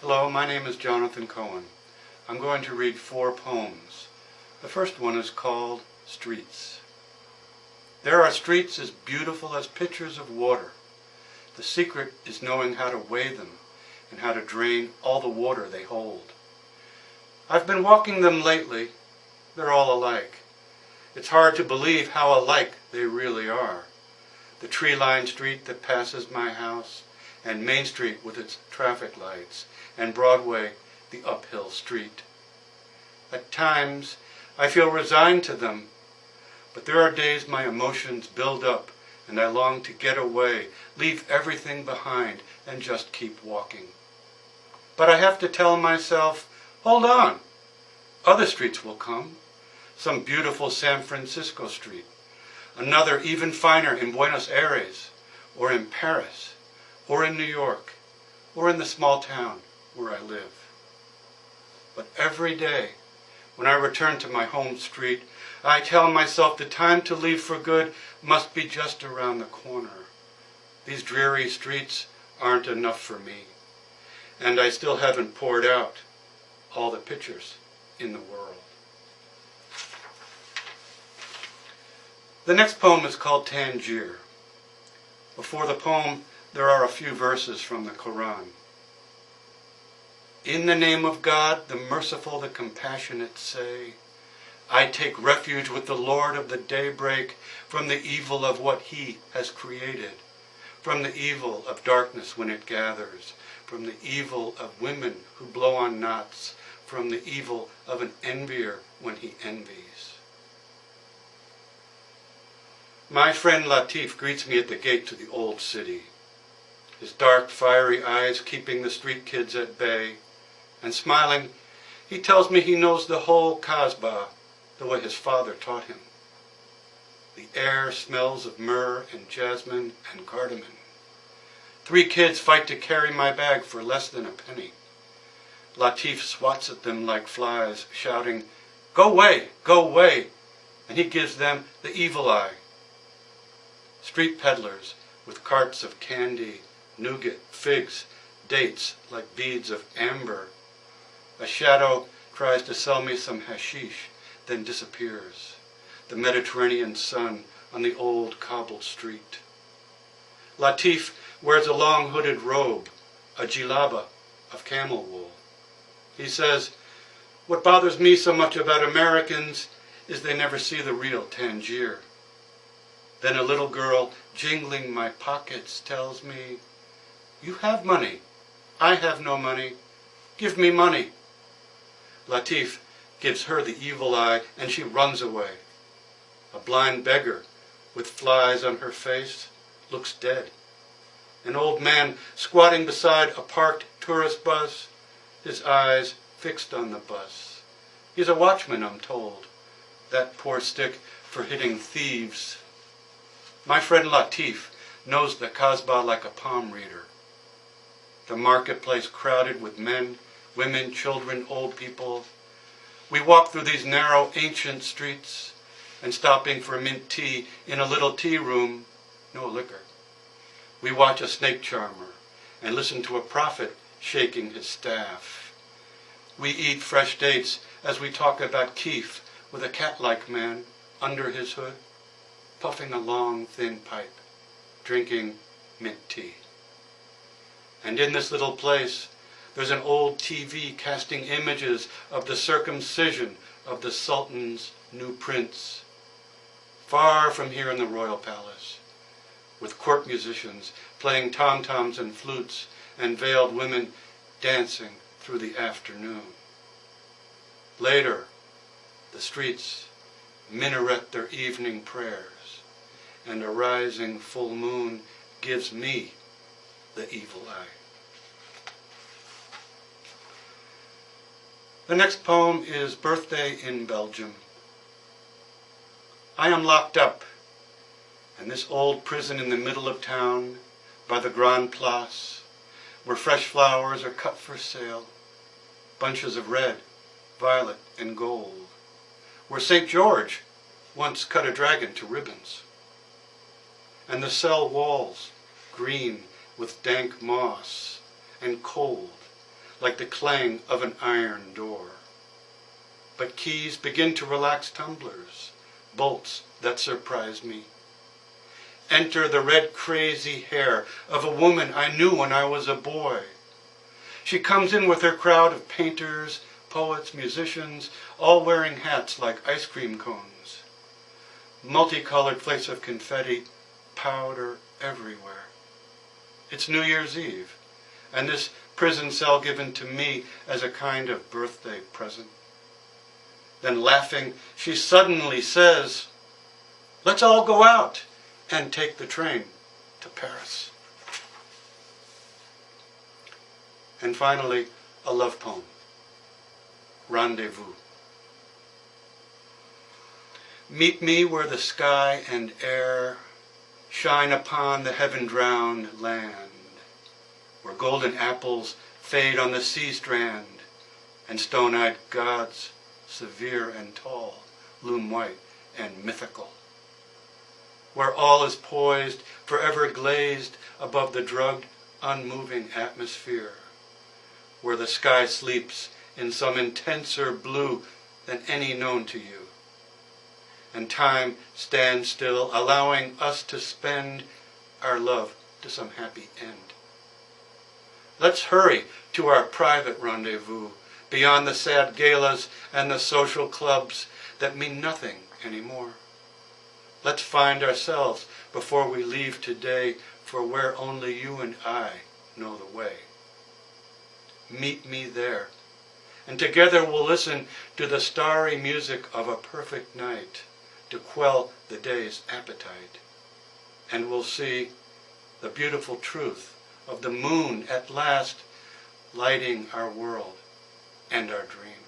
Hello, my name is Johnathan Cohen. I'm going to read 4 poems. The first one is called Streets. There are streets as beautiful as pitchers of water. The secret is knowing how to weigh them and how to drain all the water they hold. I've been walking them lately. They're all alike. It's hard to believe how alike they really are. The tree-lined street that passes my house, and Main Street with its traffic lights, and Broadway, the uphill street. At times, I feel resigned to them, but there are days my emotions build up and I long to get away, leave everything behind, and just keep walking. But I have to tell myself, hold on, other streets will come. Some beautiful San Francisco street, another even finer in Buenos Aires, or in Paris, or in New York, or in the small town where I live. But every day, when I return to my home street, I tell myself the time to leave for good must be just around the corner. These dreary streets aren't enough for me, and I still haven't poured out all the pictures in the world. The next poem is called Tangier. Before the poem, there are a few verses from the Quran. In the name of God, the merciful, the compassionate, say, I take refuge with the Lord of the daybreak from the evil of what He has created, from the evil of darkness when it gathers, from the evil of women who blow on knots, from the evil of an envier when he envies. My friend Latif greets me at the gate to the old city, his dark, fiery eyes keeping the street kids at bay, and smiling, he tells me he knows the whole Kasbah the way his father taught him. The air smells of myrrh and jasmine and cardamom. 3 kids fight to carry my bag for less than a penny. Latif swats at them like flies, shouting, go away, and he gives them the evil eye. Street peddlers with carts of candy, nougat, figs, dates like beads of amber. A shadow tries to sell me some hashish, then disappears. The Mediterranean sun on the old cobbled street. Latif wears a long hooded robe, a jilaba of camel wool. He says, what bothers me so much about Americans is they never see the real Tangier. Then a little girl, jingling my pockets, tells me, you have money, I have no money, give me money. Latif gives her the evil eye and she runs away. A blind beggar with flies on her face looks dead. An old man squatting beside a parked tourist bus, his eyes fixed on the bus. He's a watchman, I'm told, that poor stick for hitting thieves. My friend Latif knows the Kasbah like a palm reader. The marketplace crowded with men, women, children, old people. We walk through these narrow, ancient streets, and stopping for mint tea in a little tea room, no liquor. We watch a snake charmer and listen to a prophet shaking his staff. We eat fresh dates as we talk about Keef with a cat-like man under his hood, puffing a long, thin pipe, drinking mint tea. And in this little place, there's an old TV casting images of the circumcision of the Sultan's new prince, far from here in the royal palace, with court musicians playing tom-toms and flutes and veiled women dancing through the afternoon. Later, the streets minaret their evening prayers, and a rising full moon gives me the evil eye. The next poem is Birthday in Belgium. I am locked up in this old prison in the middle of town by the Grand Place, where fresh flowers are cut for sale, bunches of red, violet, and gold, where St. George once cut a dragon to ribbons, and the cell walls green with dank moss and cold, like the clang of an iron door. But keys begin to relax tumblers, bolts that surprise me. Enter the red crazy hair of a woman I knew when I was a boy. She comes in with her crowd of painters, poets, musicians, all wearing hats like ice cream cones. Multicolored flakes of confetti, powder everywhere. It's New Year's Eve, and this prison cell given to me as a kind of birthday present. Then laughing, she suddenly says, "Let's all go out and take the train to Paris." And finally, a love poem, Rendezvous. Meet me where the sky and air shine upon the heaven-drowned land, where golden apples fade on the sea strand, and stone-eyed gods, severe and tall, loom white and mythical, where all is poised, forever glazed above the drugged, unmoving atmosphere, where the sky sleeps in some intenser blue than any known to you, and time stands still, allowing us to spend our love to some happy end. Let's hurry to our private rendezvous, beyond the sad galas and the social clubs that mean nothing anymore. Let's find ourselves before we leave today for where only you and I know the way. Meet me there, and together we'll listen to the starry music of a perfect night to quell the day's appetite. And we'll see the beautiful truth of the moon at last lighting our world and our dreams.